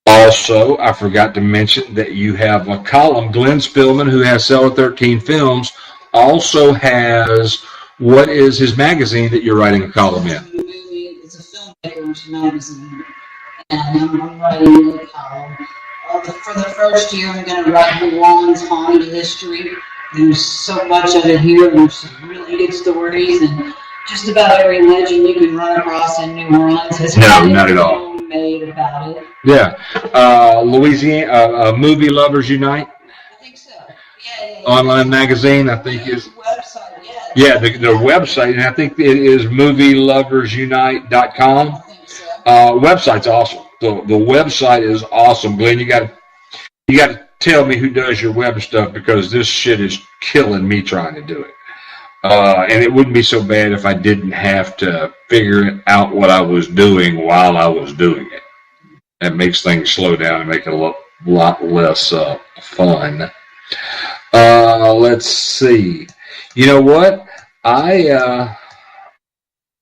[SPEAKER 3] Also, I forgot to mention that you have a column. Glenn Spillman, who has Cellar 13 Films, also has, what is his magazine that you're writing a column in?
[SPEAKER 4] It's a filmmaker's magazine, and I'm writing a column. For the first year, I'm going to write New Orleans haunted history. There's so much of it here. There's some really good stories, and just about every legend you can run across in New Orleans has
[SPEAKER 3] not at all.
[SPEAKER 4] Made about it.
[SPEAKER 3] Yeah. Louisiana, Movie Lovers Unite.
[SPEAKER 4] I think so. Yeah.
[SPEAKER 3] Online magazine, I think is.
[SPEAKER 4] Website,
[SPEAKER 3] yeah, their website, and I think it is movieloversunite.com.
[SPEAKER 4] I think so.
[SPEAKER 3] Website's awesome. The website is awesome, Glenn. You got to tell me who does your web stuff, because this shit is killing me trying to do it. And it wouldn't be so bad if I didn't have to figure out what I was doing while I was doing it. That makes things slow down and make it a lot less fun. Let's see. You know what? I'm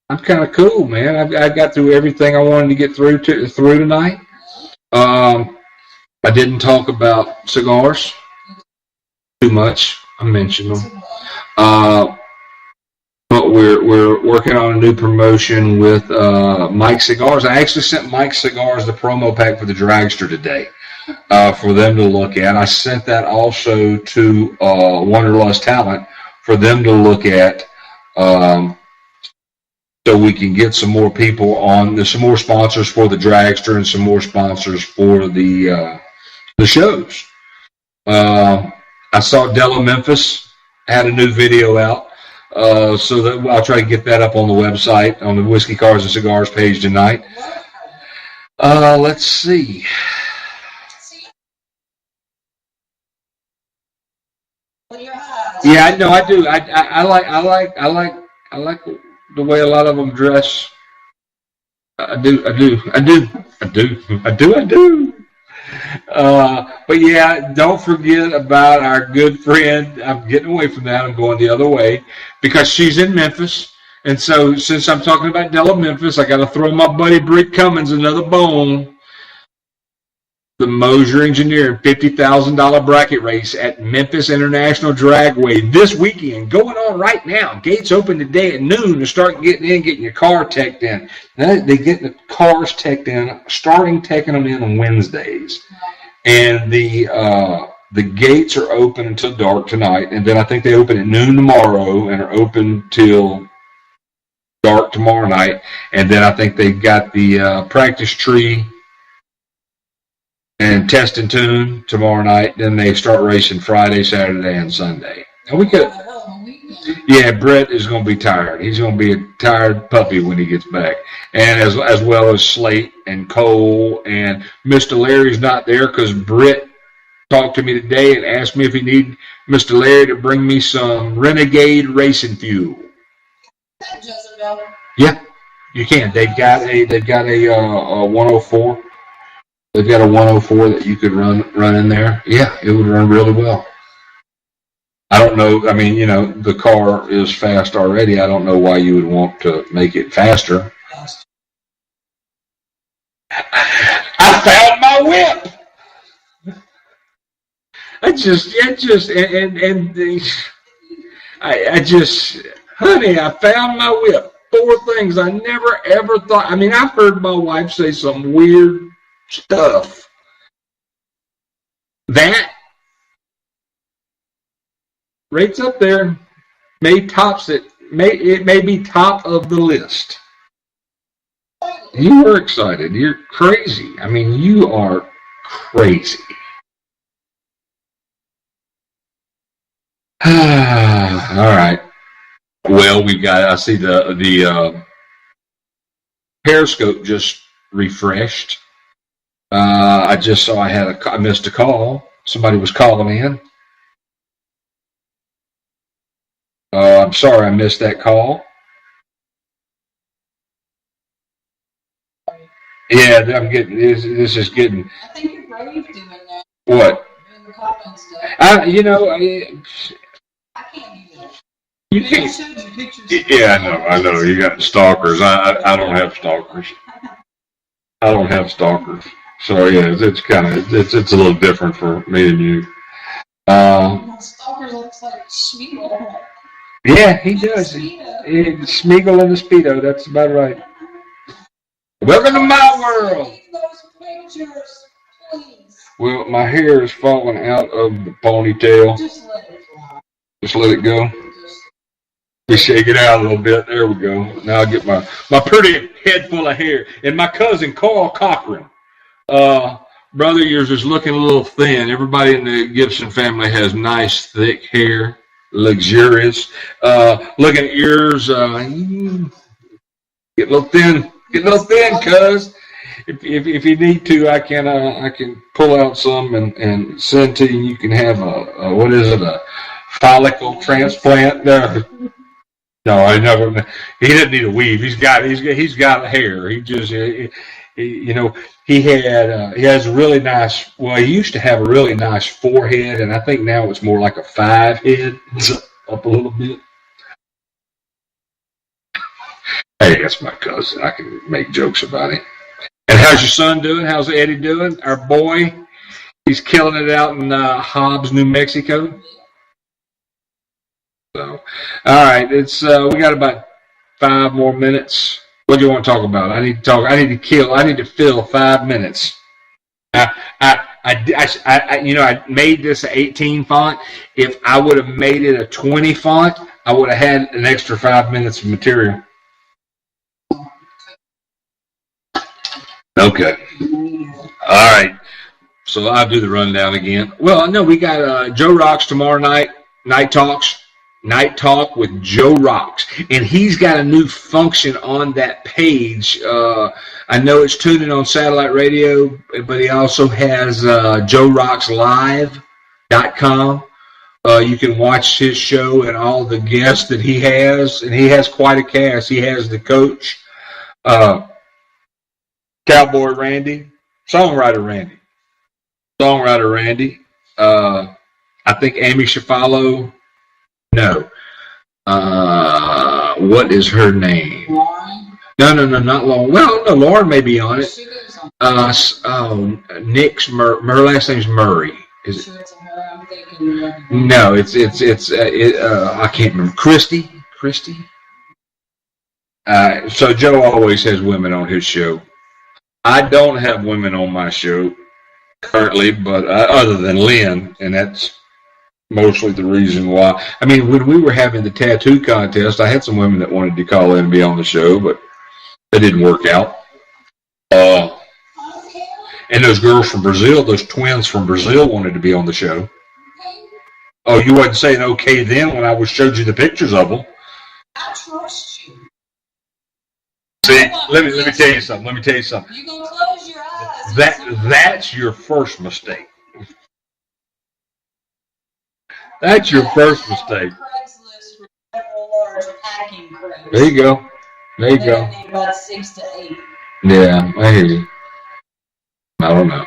[SPEAKER 3] kind of cool, man. I got through everything I wanted to get through tonight. I didn't talk about cigars too much. I mentioned them. But we're working on a new promotion with Mike Cigars. I actually sent Mike Cigars the promo pack for the Dragster today for them to look at. I sent that also to Wanderlust Talent for them to look at, so we can get some more people on. There's some more sponsors for the Dragster and some more sponsors for the shows. I saw Della Memphis had a new video out. So that I'll try to get that up on the website, on the Whiskey, Cars, and Cigars page tonight. Let's see. Yeah, no, I do. I like the way a lot of them dress. I do. But yeah, don't forget about our good friend. I'm getting away from that. I'm going the other way because she's in Memphis. And so since I'm talking about Della Memphis, I got to throw my buddy Britt Cummins another bone. The Mosier Engineering $50,000 bracket race at Memphis International Dragway this weekend, going on right now. Gates open today at noon to start getting your car teched in. Now they get the cars teched in, starting teching them in on Wednesdays. And the gates are open until dark tonight, and then I think they open at noon tomorrow and are open till dark tomorrow night. And then I think they got the practice tree and test and tune tomorrow night. Then they start racing Friday, Saturday, and Sunday. And we could, yeah, Brett is going to be tired. He's going to be a tired puppy when he gets back. And as well as Slate and Cole, and Mr. Larry's not there because Brett talked to me today and asked me if he needed Mr. Larry to bring me some Renegade racing fuel. Yeah, you can. They've got a 104. They've got a 104 that you could run in there. Yeah, it would run really well. I don't know. I mean, you know, the car is fast already. I don't know why you would want to make it faster. I found my whip. Honey, I found my whip. 4 things I never ever thought. I mean, I've heard my wife say some weird stuff. That rates up there. It may be top of the list. You were excited. You're crazy. I mean, you are crazy. All right. Well, I see the Periscope just refreshed. I just saw I missed a call. Somebody was calling in. I'm sorry I missed that call. Yeah, I'm getting this is getting.
[SPEAKER 4] I think you're brave doing that.
[SPEAKER 3] What?
[SPEAKER 4] Doing the comment stuff.
[SPEAKER 3] I
[SPEAKER 4] can't do that.
[SPEAKER 3] You can't.
[SPEAKER 4] I showed you pictures.
[SPEAKER 3] Yeah, I know. You got stalkers. I don't have stalkers. I don't have stalkers. So yeah, it's kind of it's a little different for me and you.
[SPEAKER 4] Stalker looks like Smeagol.
[SPEAKER 3] Yeah, he does. Smeagol and the Speedo. That's about right. Welcome to my world.
[SPEAKER 4] Those pictures, please.
[SPEAKER 3] Well, my hair is falling out of the ponytail.
[SPEAKER 4] Just let it fly.
[SPEAKER 3] Just let it go. We shake it out a little bit. There we go. Now I'll get my pretty head full of hair. And my cousin, Carl Cochran. Brother, yours is looking a little thin. Everybody in the Gibson family has nice, thick hair. Luxurious. Looking at yours, get a little thin. Get a little thin, cuz. If you need to, I can pull out some and send to you. You can have a follicle transplant. No, I never. He doesn't need a weave. He's got hair. He just he has a really nice. Well, he used to have a really nice forehead, and I think now it's more like a 5 head. Up a little bit. Hey, that's my cousin. I can make jokes about him. And how's your son doing? How's Eddie doing? Our boy, he's killing it out in Hobbs, New Mexico. So, all right, it's we got about 5 more minutes. What do you want to talk about? I need to fill 5 minutes. I made this an 18 font. If I would have made it a 20 font, I would have had an extra 5 minutes of material. Okay. All right. So I'll do the rundown again. Well, no, we got Joe Rocks tomorrow night. Night Talk with Joe Rocks. And he's got a new function on that page. I know it's tuning on satellite radio, but he also has JoeRocksLive.com. You can watch his show and all the guests that he has. And he has quite a cast. He has the coach, Cowboy Randy, Songwriter Randy. I think Amy Shafalo. No. What is her name?
[SPEAKER 4] Lauren?
[SPEAKER 3] No, not Lauren. Well, no, Lauren may be on it. Nick's her last name's Murray. Is it?
[SPEAKER 4] I'm thinking.
[SPEAKER 3] No, it's I can't remember. Christy. So Joe always has women on his show. I don't have women on my show currently, but other than Lynn, and that's mostly the reason why. I mean, when we were having the tattoo contest, I had some women that wanted to call in and be on the show, but it didn't work out. And those girls from Brazil, those twins from Brazil wanted to be on the show. Oh, you wasn't saying okay then when I showed you the pictures of them.
[SPEAKER 4] I trust you.
[SPEAKER 3] See, let me tell you something.
[SPEAKER 4] You gonna close your eyes?
[SPEAKER 3] That's your first mistake. That's your first mistake. There you go.
[SPEAKER 4] About 6 to 8.
[SPEAKER 3] Yeah, I hear you. I don't know.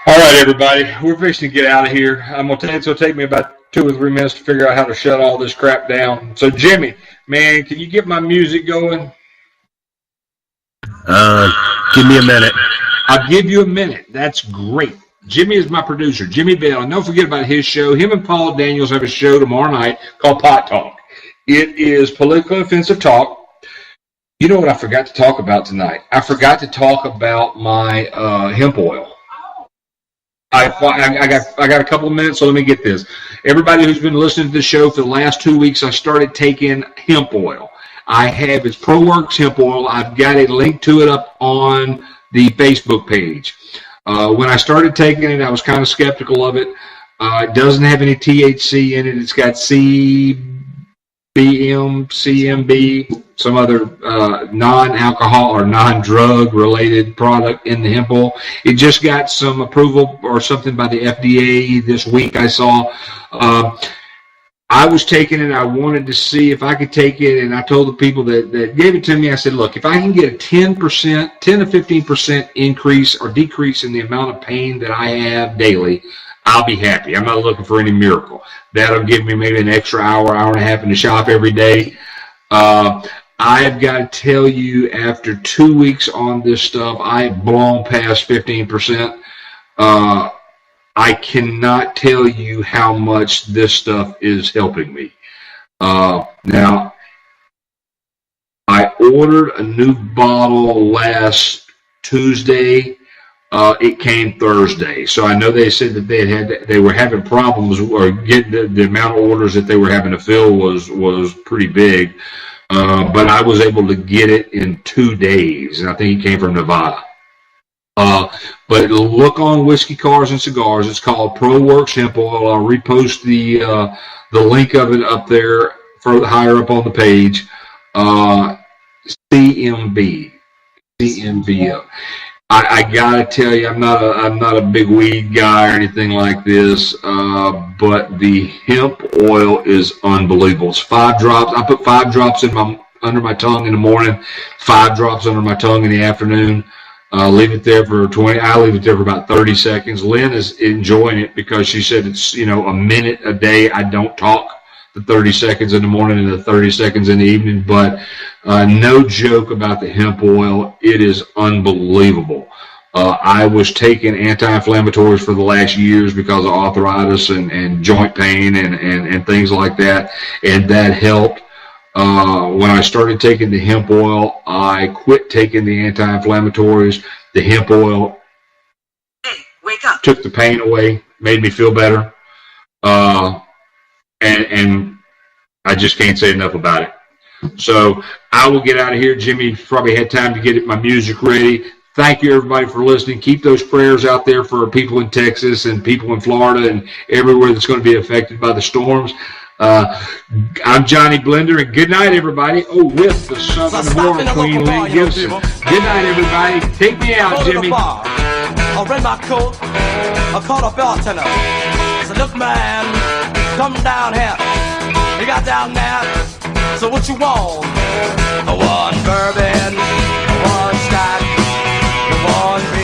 [SPEAKER 3] All right, everybody, we're fixing to get out of here. I'm gonna tell you it's gonna take me about 2 or 3 minutes to figure out how to shut all this crap down. So, Jimmy, man, can you get my music going?
[SPEAKER 5] Give me a minute.
[SPEAKER 3] I'll give you a minute. That's great. Jimmy is my producer, Jimmy Bell. And don't forget about his show. Him and Paul Daniels have a show tomorrow night called Pot Talk. It is politically offensive talk. You know what I forgot to talk about tonight? I forgot to talk about my hemp oil. I got a couple of minutes, so let me get this. Everybody who's been listening to the show for the last 2 weeks, I started taking hemp oil. It's ProWorks hemp oil. I've got a link to it up on the Facebook page. When I started taking it, I was kind of skeptical of it. It doesn't have any THC in it. It's got CMB, some other non-alcohol or non-drug related product in the hemp oil. It just got some approval or something by the FDA this week, I saw. I was taking it. I wanted to see if I could take it, and I told the people that gave it to me, I said, look, if I can get a 10 to 15% increase or decrease in the amount of pain that I have daily, I'll be happy. I'm not looking for any miracle. That'll give me maybe an extra hour and a half in the shop every day. I've got to tell you, after 2 weeks on this stuff, I have blown past 15%. I cannot tell you how much this stuff is helping me. Now, I ordered a new bottle last Tuesday. It came Thursday, so I know they said that they were having problems or getting the amount of orders that they were having to fill was pretty big. But I was able to get it in 2 days, and I think it came from Nevada. But look on Whiskey, Cars, and Cigars. It's called ProWorks Hemp Oil. I'll repost the link of it up there further higher up on the page. CMB. I gotta tell you, I'm not a big weed guy or anything like this, but the hemp oil is unbelievable. It's 5 drops. I put 5 drops under my tongue in the morning, 5 drops under my tongue in the afternoon. Leave it there for I leave it there for about 30 seconds. Lynn is enjoying it because she said it's, a minute a day. I don't talk the 30 seconds in the morning and the 30 seconds in the evening, but no joke about the hemp oil. It is unbelievable. I was taking anti-inflammatories for the last years because of arthritis and joint pain and things like that, and that helped. When I started taking the hemp oil, I quit taking the anti-inflammatories. The hemp oil took the pain away, made me feel better, and I just can't say enough about it. So I will get out of here. Jimmy probably had time to get my music ready. Thank you, everybody, for listening. Keep those prayers out there for people in Texas and people in Florida and everywhere that's going to be affected by the storms. I'm Johnny Blender, and good night, everybody. Oh, with the Southern Horn Queen, Lee Gibson. Good night, everybody. Take me out, Jimmy.
[SPEAKER 2] I read my coat. I called a bartender. I said, look, man, come down here. You got down there. So what you want? One bourbon, one scotch, one beer.